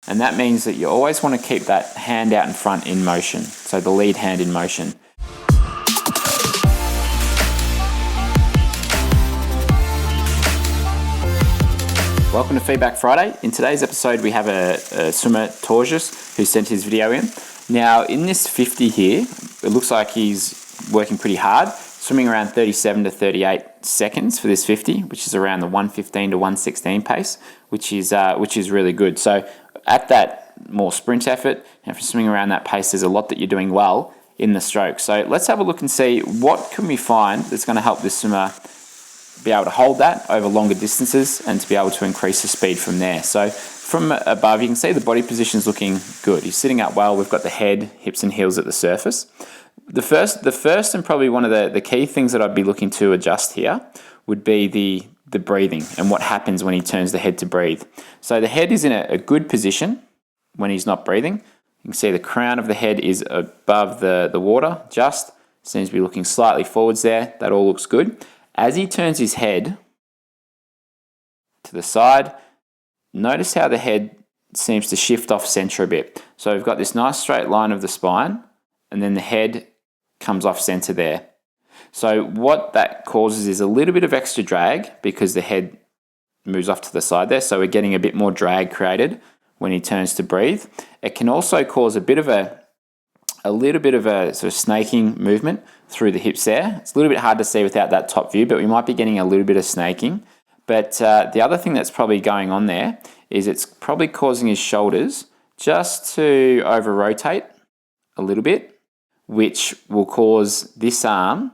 And that means that you always want to keep that hand out in front in motion, so the lead hand in motion. Welcome to Feedback Friday. In today's episode we have a swimmer, Torges, who sent his video in. Now in this 50 here, it looks like he's working pretty hard, swimming around 37 to 38 seconds for this 50, which is around the 115 to 116 pace, which is really good. So at that more sprint effort, and for swimming around that pace, there's a lot that you're doing well in the stroke. So let's have a look and see what can we find that's going to help this swimmer be able to hold that over longer distances and to be able to increase the speed from there. So from above, you can see the body position's looking good. He's sitting up well. We've got the head, hips and heels at the surface. The first and probably one of the key things that I'd be looking to adjust here would be the breathing and what happens when he turns the head to breathe. So the head is in a good position when he's not breathing. You can see the crown of the head is above the water, just seems to be looking slightly forwards there. That all looks good. As he turns his head to the side, notice how the head seems to shift off center a bit. So we've got this nice straight line of the spine, and then the head comes off center there. So what that causes is a little bit of extra drag because the head moves off to the side there. So we're getting a bit more drag created when he turns to breathe. It can also cause a little bit of a sort of snaking movement through the hips there. It's a little bit hard to see without that top view, but we might be getting a little bit of snaking. But the other thing that's probably going on there is it's probably causing his shoulders just to over-rotate a little bit, which will cause this arm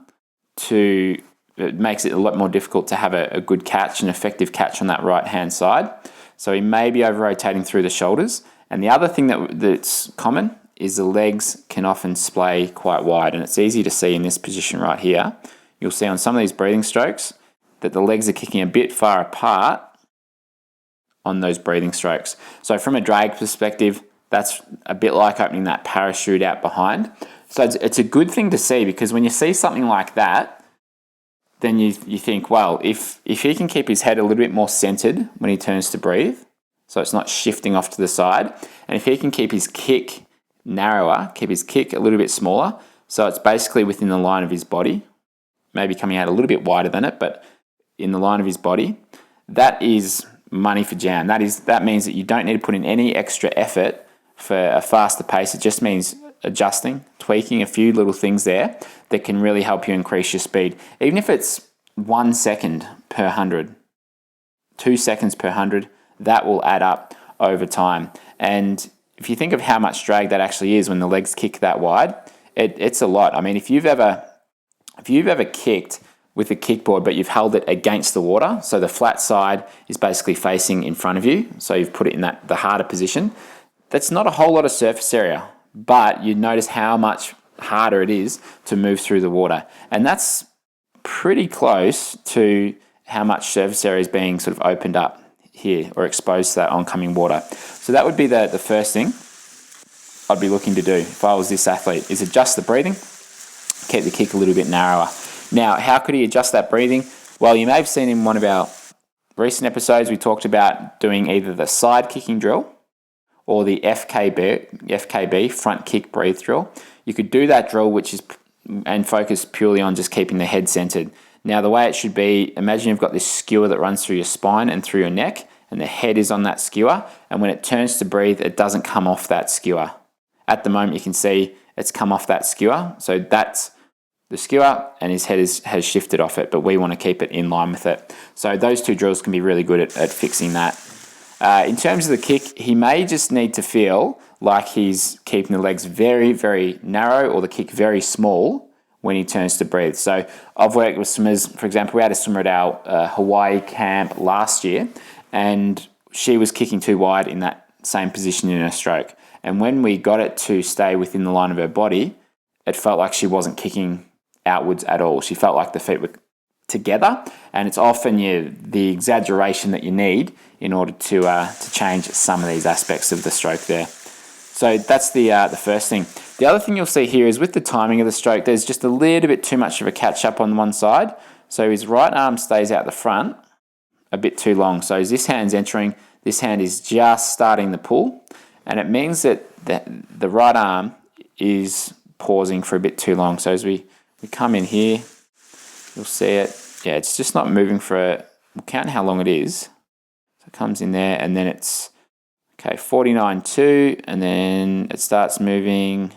it makes it a lot more difficult to have a good catch, an effective catch on that right-hand side. So he may be over-rotating through the shoulders. And the other thing that's common is the legs can often splay quite wide, and it's easy to see in this position right here. You'll see on some of these breathing strokes that the legs are kicking a bit far apart on those breathing strokes. So from a drag perspective, that's a bit like opening that parachute out behind. So it's a good thing to see, because when you see something like that, then you think, well, if he can keep his head a little bit more centered when he turns to breathe, so it's not shifting off to the side, and if he can keep his kick narrower, keep his kick a little bit smaller, so it's basically within the line of his body, maybe coming out a little bit wider than it, but in the line of his body, that is money for jam. That means that you don't need to put in any extra effort for a faster pace. It just means adjusting, tweaking a few little things there that can really help you increase your speed. Even if it's 1 second per 100, 2 seconds per 100, that will add up over time. And if you think of how much drag that actually is when the legs kick that wide, it's a lot. I mean, if you've ever kicked with a kickboard but you've held it against the water, so the flat side is basically facing in front of you, so you've put it in the harder position, that's not a whole lot of surface area, but you notice how much harder it is to move through the water. And that's pretty close to how much surface area is being sort of opened up here or exposed to that oncoming water. So that would be the first thing I'd be looking to do if I was this athlete, is adjust the breathing, keep the kick a little bit narrower. Now, how could he adjust that breathing? Well, you may have seen in one of our recent episodes, we talked about doing either the side kicking drill or the FKB, front kick breathe drill. You could do that drill and focus purely on just keeping the head centered. Now, the way it should be, imagine you've got this skewer that runs through your spine and through your neck, and the head is on that skewer, and when it turns to breathe, it doesn't come off that skewer. At the moment, you can see it's come off that skewer, so that's the skewer, and his head has shifted off it, but we want to keep it in line with it. So those two drills can be really good at fixing that. In terms of the kick, he may just need to feel like he's keeping the legs very, very narrow or the kick very small when he turns to breathe. So I've worked with swimmers, for example, we had a swimmer at our Hawaii camp last year, and she was kicking too wide in that same position in her stroke. And when we got it to stay within the line of her body, it felt like she wasn't kicking outwards at all. She felt like the feet were together, and it's often the exaggeration that you need in order to change some of these aspects of the stroke there. So that's the first thing. The other thing you'll see here is with the timing of the stroke, there's just a little bit too much of a catch up on one side. So his right arm stays out the front a bit too long. So as this hand's entering, this hand is just starting the pull, And it means that the right arm is pausing for a bit too long. So as we come in here, you'll see it. Yeah, it's just not moving we'll count how long it is. So it comes in there, and then it's, okay, 49.2, and then it starts moving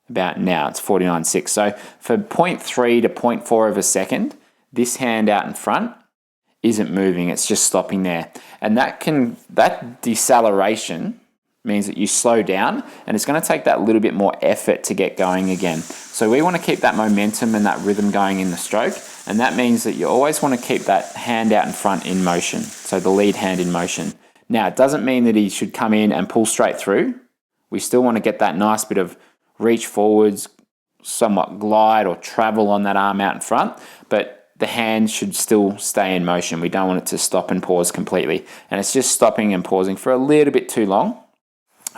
about now. It's 49.6. So for 0.3 to 0.4 of a second, this hand out in front isn't moving. It's just stopping there. And that deceleration means that you slow down, and it's going to take that little bit more effort to get going again. So we want to keep that momentum and that rhythm going in the stroke, and that means that you always want to keep that hand out in front in motion, so the lead hand in motion. Now, it doesn't mean that he should come in and pull straight through. We still want to get that nice bit of reach forwards, somewhat glide or travel on that arm out in front, but the hand should still stay in motion. We don't want it to stop and pause completely. And it's just stopping and pausing for a little bit too long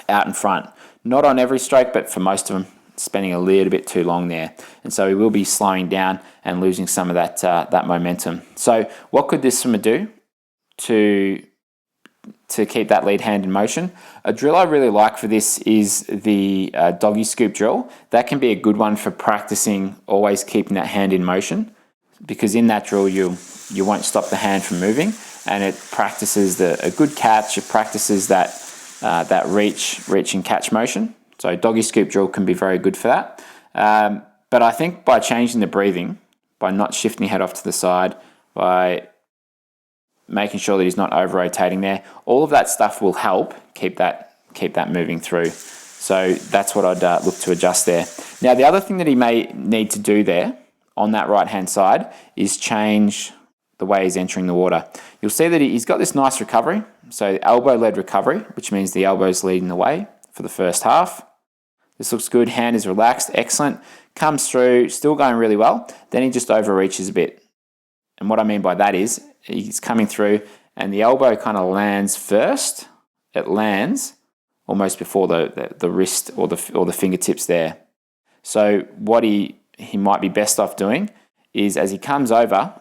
out in front. Not on every stroke, but for most of them, spending a little bit too long there. And so we will be slowing down and losing some of that momentum. So what could this swimmer do to keep that lead hand in motion? A drill I really like for this is the Doggy Scoop drill. That can be a good one for practicing always keeping that hand in motion, because in that drill you won't stop the hand from moving, and it practices a good catch. It practices that reach and catch motion. So Doggy Scoop drill can be very good for that. But I think by changing the breathing, by not shifting your head off to the side, by making sure that he's not over-rotating there, all of that stuff will help keep that moving through. So that's what I'd look to adjust there. Now, the other thing that he may need to do there on that right-hand side is change the way he's entering the water. You'll see that he's got this nice recovery, so elbow-led recovery, which means the elbow's leading the way for the first half. This looks good, hand is relaxed, excellent, comes through, still going really well. Then he just overreaches a bit. And what I mean by that is he's coming through and the elbow kind of lands first. It lands almost before the wrist or the fingertips there. So what he might be best off doing is, as he comes over,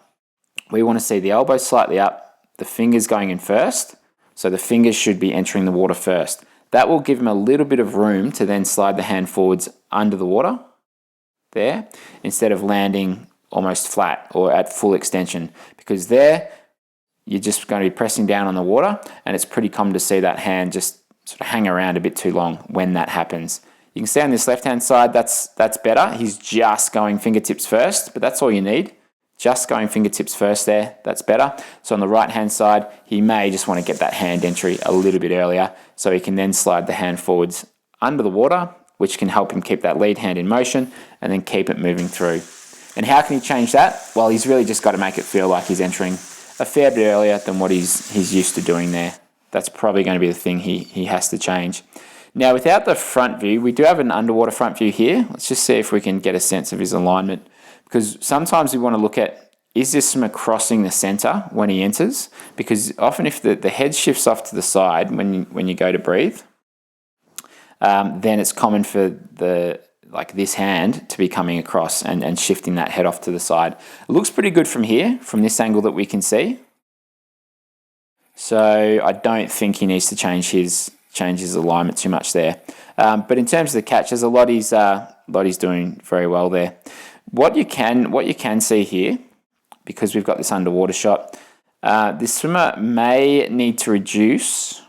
we want to see the elbow slightly up, the fingers going in first. So the fingers should be entering the water first. That will give him a little bit of room to then slide the hand forwards under the water there, instead of landing almost flat or at full extension, because there you're just going to be pressing down on the water, and it's pretty common to see that hand just sort of hang around a bit too long when that happens. You can see on this left-hand side, that's better. He's just going fingertips first, but that's all you need. Just going fingertips first there, that's better. So on the right-hand side, he may just want to get that hand entry a little bit earlier, so he can then slide the hand forwards under the water, which can help him keep that lead hand in motion and then keep it moving through. And how can he change that? Well, he's really just got to make it feel like he's entering a fair bit earlier than what he's used to doing there. That's probably going to be the thing he has to change. Now, without the front view, we do have an underwater front view here. Let's just see if we can get a sense of his alignment, because sometimes we want to look at, is this swimmer crossing the center when he enters? Because often if the head shifts off to the side when you go to breathe, then it's common for this hand to be coming across and shifting that head off to the side. It looks pretty good from here, from this angle that we can see. So I don't think he needs to change his alignment too much there. But in terms of the catches, a lot he's doing very well there. What you can see here, because we've got this underwater shot, this swimmer may need to reduce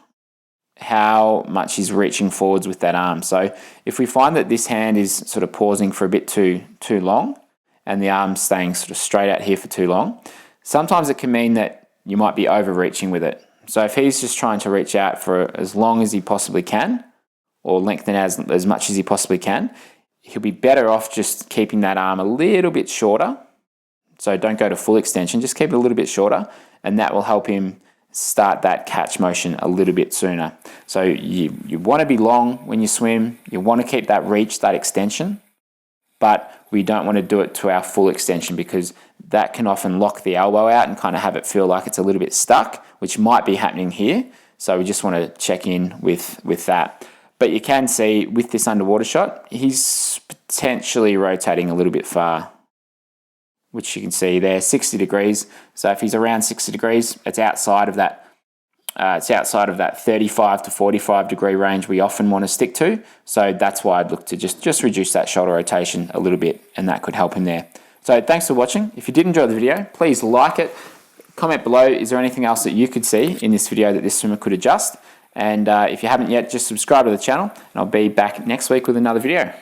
how much he's reaching forwards with that arm. So if we find that this hand is sort of pausing for a bit too long, and the arm's staying sort of straight out here for too long, sometimes it can mean that you might be overreaching with it. So if he's just trying to reach out for as long as he possibly can, or lengthen as much as he possibly can, he'll be better off just keeping that arm a little bit shorter. So don't go to full extension, just keep it a little bit shorter, and that will help him start that catch motion a little bit sooner. So you want to be long when you swim, you want to keep that reach, that extension, but we don't want to do it to our full extension, because that can often lock the elbow out and kind of have it feel like it's a little bit stuck, which might be happening here. So we just want to check in with that. But you can see with this underwater shot, he's potentially rotating a little bit far, which you can see there, 60 degrees. So if he's around 60 degrees, it's outside of that It's outside of that 35 to 45 degree range we often want to stick to. So that's why I'd look to just reduce that shoulder rotation a little bit, and that could help him there. So thanks for watching. If you did enjoy the video, please like it. Comment below, is there anything else that you could see in this video that this swimmer could adjust? And if you haven't yet, just subscribe to the channel, and I'll be back next week with another video.